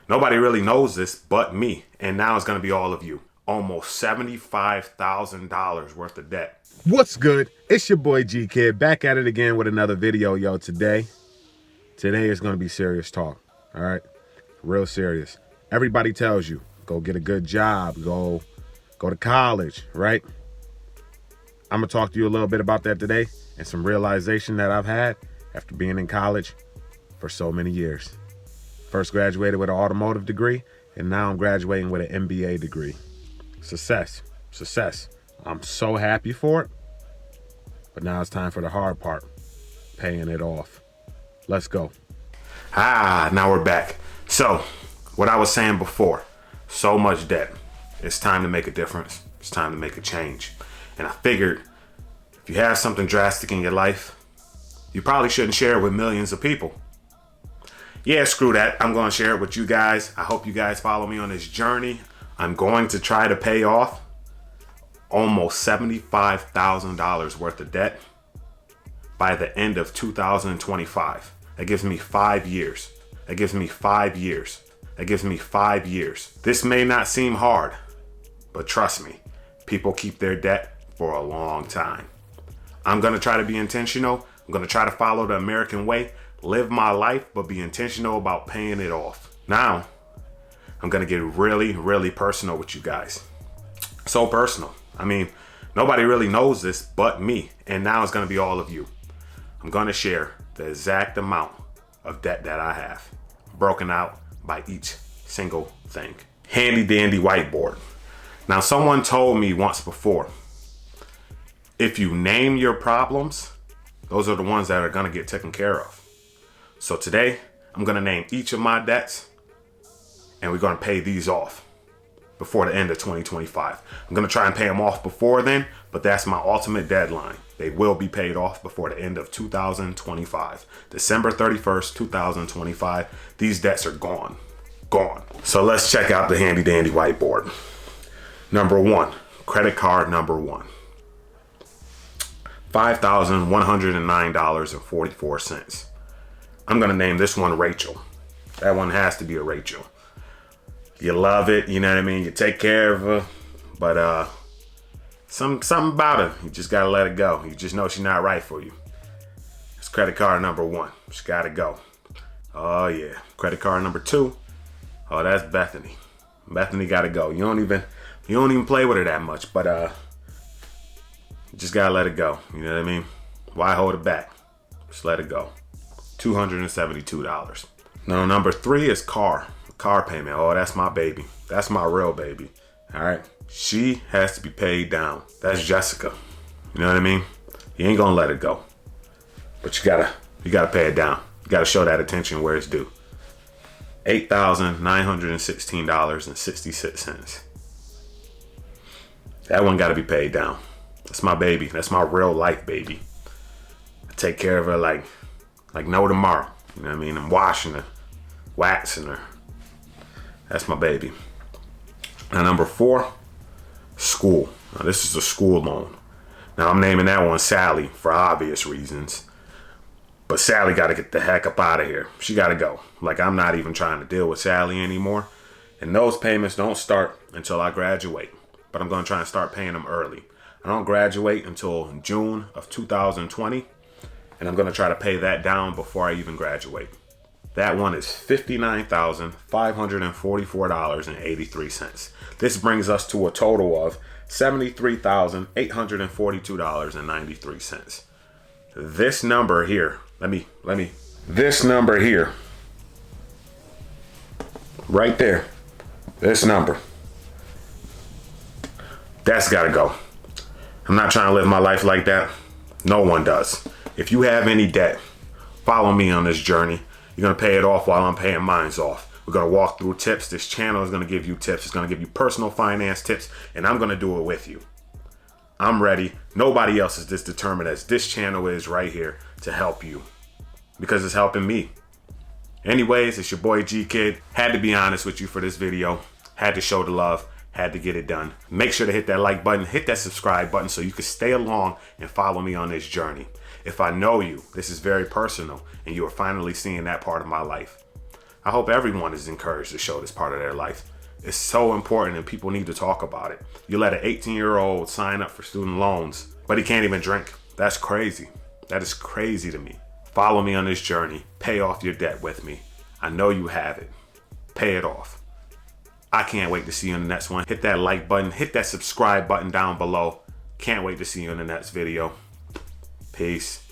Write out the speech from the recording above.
Nobody really knows this but me, and now it's going to be all of you. Almost $75,000 worth of debt. What's good? It's your boy G Kid back at it again with another video, yo. Today is going to be serious talk, all right? Real serious. Everybody tells you, go get a good job, go to college, right? I'm going to talk to you a little bit about that today and some realization that I've had after being in college for so many years. First graduated with an automotive degree, and now I'm graduating with an MBA degree. Success. I'm so happy for it. But now it's time for the hard part, paying it off. Let's go. Now we're back. So, what I was saying before, so much debt. It's time to make a difference. It's time to make a change. And I figured if you have something drastic in your life, you probably shouldn't share it with millions of people. Yeah, screw that. I'm going to share it with you guys. I hope you guys follow me on this journey. I'm going to try to pay off almost $75,000 worth of debt by the end of 2025. That gives me 5 years. That gives me 5 years. This may not seem hard, but trust me, people keep their debt for a long time. I'm going to try to be intentional. I'm going to try to follow the American way, live my life, but be intentional about paying it off. Now, I'm going to get really, really personal with you guys. So personal. I mean, nobody really knows this but me, and now it's going to be all of you. I'm going to share the exact amount of debt that I have, broken out by each single thing. Handy dandy whiteboard. Now, someone told me once before, if you name your problems, those are the ones that are going to get taken care of. So today, I'm going to name each of my debts, and we're going to pay these off before the end of 2025. I'm going to try and pay them off before then, but that's my ultimate deadline. They will be paid off before the end of 2025. December 31st, 2025. These debts are gone. So let's check out the handy dandy whiteboard. Number one, credit card number one. $5,109.44. I'm going to name this one Rachel. That one has to be a Rachel. You love it, you know what I mean? You take care of her, but something about her, you just gotta let it go. You just know she's not right for you. It's credit card number one. She gotta go. Oh yeah. Credit card number two. Oh, that's Bethany. Bethany gotta go. You don't even play with her that much, but you just gotta let it go. You know what I mean? Why hold it back? Just let it go. $272. Now number three is car payment. Oh, that's my baby. That's my real baby. All right. She has to be paid down. That's Jessica. You know what I mean? You ain't gonna let it go. But you gotta pay it down. You gotta show that attention where it's due. $8,916.66. That one gotta be paid down. That's my baby. That's my real life baby. I take care of her like no tomorrow. You know what I mean? I'm washing her, waxing her. That's my baby. Now number four, school. Now this is a school loan. Now I'm naming that one Sally for obvious reasons. But Sally got to get the heck up out of here. She got to go. Like, I'm not even trying to deal with Sally anymore. And those payments don't start until I graduate. But I'm going to try and start paying them early. I don't graduate until June of 2020. And I'm going to try to pay that down before I even graduate. That one is $59,544.83. This brings us to a total of $73,842.93. This number here, this number here, right there, this number, that's gotta go. I'm not trying to live my life like that. No one does. If you have any debt, follow me on this journey. You're going to pay it off while I'm paying mine off. We're going to walk through tips. This channel is going to give you tips. It's going to give you personal finance tips, and I'm going to do it with you. I'm ready. Nobody else is this determined as this channel is right here to help you because it's helping me. Anyways, it's your boy G Kid. Had to be honest with you for this video. Had to show the love. Had to get it done. Make sure to hit that like button, hit that subscribe button so you can stay along and follow me on this journey. If I know you, this is very personal, and you are finally seeing that part of my life. I hope everyone is encouraged to show this part of their life. It's so important and people need to talk about it. You let an 18-year-old sign up for student loans, but he can't even drink. That's crazy. That is crazy to me. Follow me on this journey. Pay off your debt with me. I know you have it. Pay it off. I can't wait to see you in the next one. Hit that like button. Hit that subscribe button down below. Can't wait to see you in the next video. Peace.